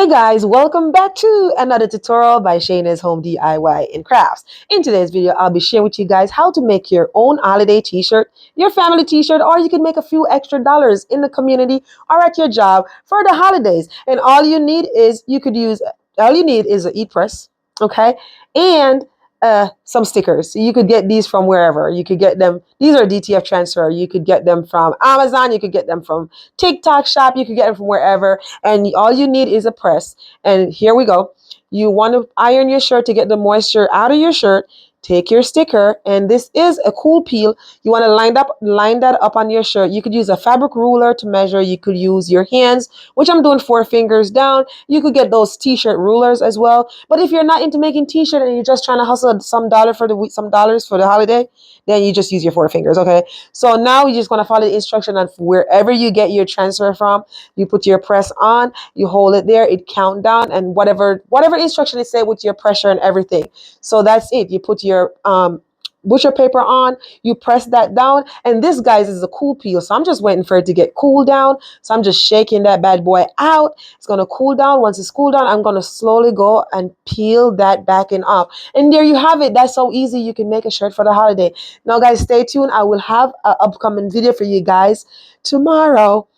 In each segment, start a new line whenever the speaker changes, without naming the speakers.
Hey guys, welcome back to another tutorial by Shayna's Home DIY and Crafts. In today's video, I'll be sharing with you guys how to make your own holiday t-shirt, your family t-shirt, or you can make a few extra dollars in the community or at your job for the holidays. And all you need is an e-press, okay? And some stickers. You could get these from wherever. You could get them. These are DTF transfer. You could get them from Amazon. You could get them from TikTok shop. You could get them from wherever. And all you need is a press. And here we go. You want to iron your shirt to get the moisture out of your shirt. Take your sticker, and this is a cool peel. You want to line that up on your shirt. You could use a fabric ruler to measure. You could use your hands, which I'm doing 4 fingers down. You could get those t-shirt rulers as well. But if you're not into making t-shirt and you're just trying to hustle some dollars for the holiday, then you just use your 4 fingers, okay? So now you're just going to follow the instruction on wherever you get your transfer from. You put your press on, you hold it there, it count down, and whatever instruction it say with your pressure and everything. So that's it. You put your butcher paper on, you press that down, and this, guys, is a cool peel. So I'm just waiting for it to get cool down. So I'm just shaking that bad boy out. It's going to cool down. Once it's cooled down, I'm going to slowly go and peel that back and off. And there you have it. That's so easy. You can make a shirt for the holiday. Now, guys, stay tuned. I will have an upcoming video for you guys tomorrow.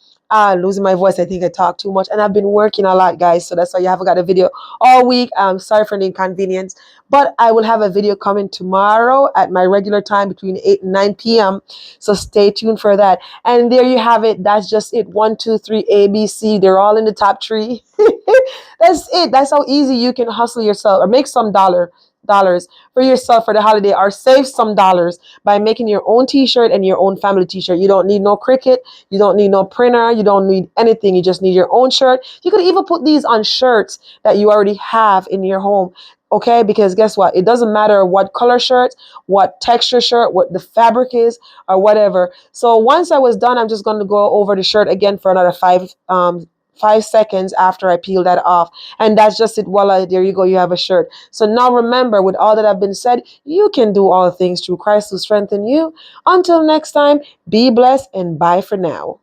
Losing my voice. I think I talk too much, and I've been working a lot, guys, so that's why you haven't got a video all week. I'm sorry for the inconvenience, but I will have a video coming tomorrow at my regular time between 8 and 9 p.m. So stay tuned for that. And there you have it. That's just it. 1, 2, 3, ABC. They're all in the top 3. That's it. That's how easy you can hustle yourself or make some dollars for yourself for the holiday, or save some dollars by making your own t-shirt and your own family t-shirt. You don't need no Cricut, you don't need no printer, you don't need anything. You just need your own shirt. You could even put these on shirts that you already have in your home, okay? Because guess what, it doesn't matter what color shirt, what texture shirt, what the fabric is, or whatever. So once I was done, I'm just going to go over the shirt again for another 5 seconds after I peel that off. And that's just it. Voila, there you go. You have a shirt. So now remember, with all that have been said, you can do all things through Christ who strengthens you. Until next time, be blessed and bye for now.